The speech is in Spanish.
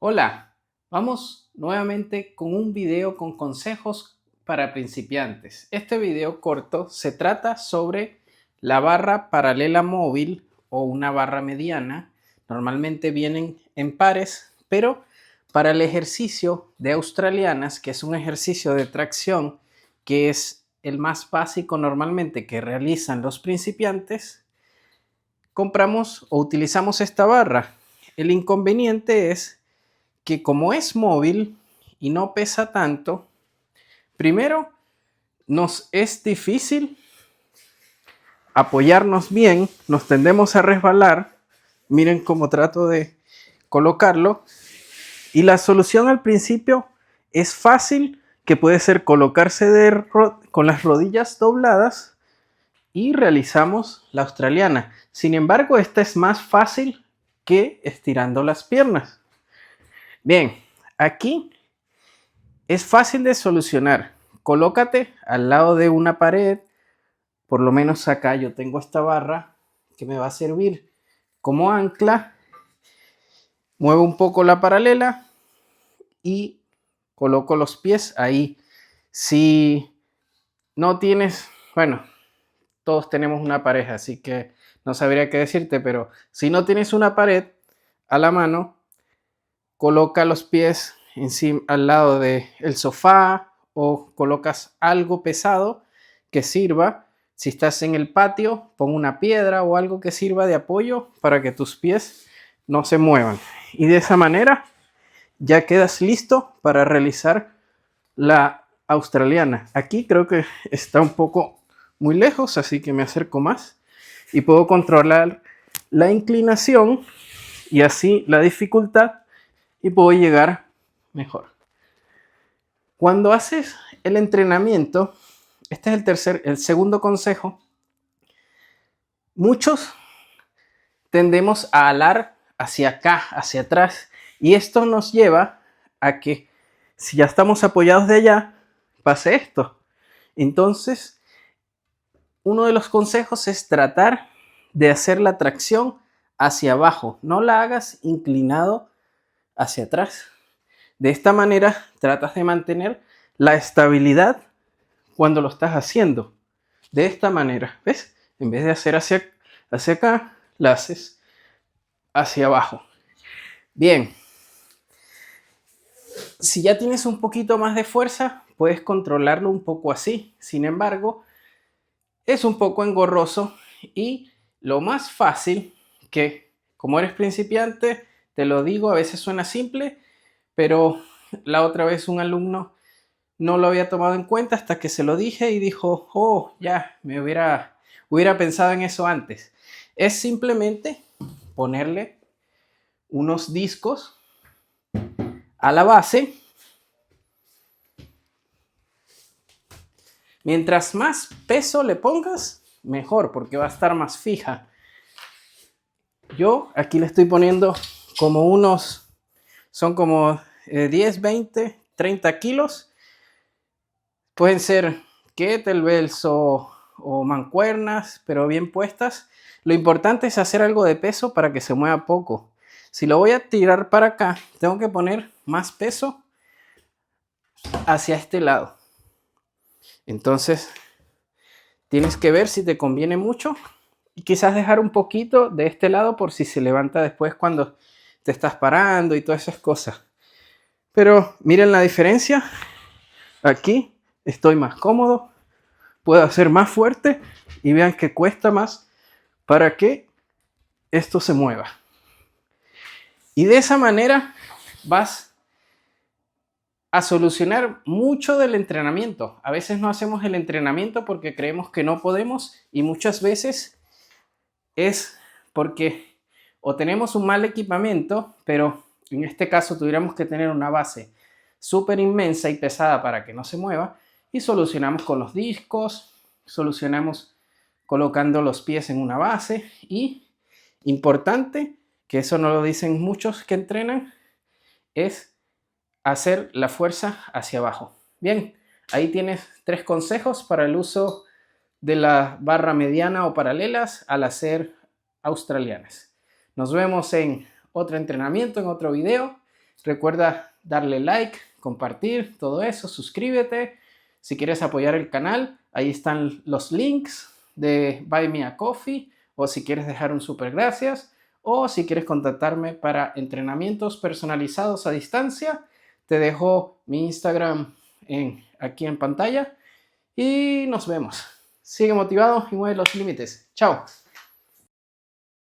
Hola, vamos nuevamente con un video con consejos para principiantes. Este video corto se trata sobre la barra paralela móvil o una barra mediana. Normalmente vienen en pares, pero para el ejercicio de australianas, que es un ejercicio de tracción que es el más básico normalmente que realizan los principiantes, compramos o utilizamos esta barra. El inconveniente es que como es móvil y no pesa tanto, primero nos es difícil apoyarnos bien, nos tendemos a resbalar. Miren cómo trato de colocarlo. Y la solución al principio es fácil, que puede ser colocarse con las rodillas dobladas y realizamos la australiana. Sin embargo, esta es más fácil que estirando las piernas. Bien, aquí es fácil de solucionar. Colócate al lado de una pared. Por lo menos acá yo tengo esta barra que me va a servir como ancla. Muevo un poco la paralela y coloco los pies ahí. Si no tienes, bueno, todos tenemos una pareja, así que no sabría qué decirte, pero si no tienes una pared a la mano, coloca los pies encima, al lado del sofá, o colocas algo pesado que sirva. Si estás en el patio, pon una piedra o algo que sirva de apoyo para que tus pies no se muevan. Y de esa manera ya quedas listo para realizar la australiana. Aquí creo que está un poco muy lejos, así que me acerco más y puedo controlar la inclinación y así la dificultad, y puedo llegar mejor. Cuando haces el entrenamiento, este es el segundo consejo. Muchos tendemos a alar hacia acá, hacia atrás, y esto nos lleva a que si ya estamos apoyados de allá, pase esto. Entonces, uno de los consejos es tratar de hacer la tracción hacia abajo. No la hagas inclinado hacia atrás. De esta manera tratas de mantener la estabilidad cuando lo estás haciendo. De esta manera, ¿ves? En vez de hacer hacia acá, la haces hacia abajo. Bien, si ya tienes un poquito más de fuerza, puedes controlarlo un poco así. Sin embargo, es un poco engorroso, y lo más fácil, que como eres principiante, te lo digo, a veces suena simple, pero la otra vez un alumno no lo había tomado en cuenta hasta que se lo dije y dijo, oh, ya, hubiera pensado en eso antes. Es simplemente ponerle unos discos a la base. Mientras más peso le pongas, mejor, porque va a estar más fija. Yo aquí le estoy poniendo como son como 10, 20, 30 kilos. Pueden ser kettlebells o mancuernas, pero bien puestas. Lo importante es hacer algo de peso para que se mueva poco. Si lo voy a tirar para acá, tengo que poner más peso hacia este lado. Entonces, tienes que ver si te conviene mucho y quizás dejar un poquito de este lado por si se levanta después cuando te estás parando y todas esas cosas. Pero miren la diferencia. Aquí estoy más cómodo, puedo hacer más fuerte, y vean que cuesta más para que esto se mueva. Y de esa manera vas a solucionar mucho del entrenamiento. A veces no hacemos el entrenamiento porque creemos que no podemos, y muchas veces es porque o tenemos un mal equipamiento, pero en este caso tuviéramos que tener una base súper inmensa y pesada para que no se mueva, y solucionamos con los discos, solucionamos colocando los pies en una base. Y importante, que eso no lo dicen muchos que entrenan, es hacer la fuerza hacia abajo. Bien, ahí tienes 3 consejos para el uso de la barra mediana o paralelas al hacer australianas. Nos vemos en otro entrenamiento, en otro video. Recuerda darle like, compartir, todo eso, suscríbete. Si quieres apoyar el canal, ahí están los links de Buy Me a Coffee, o si quieres dejar un super gracias, o si quieres contactarme para entrenamientos personalizados a distancia, te dejo mi Instagram aquí en pantalla y nos vemos. Sigue motivado y mueve los límites. Chao.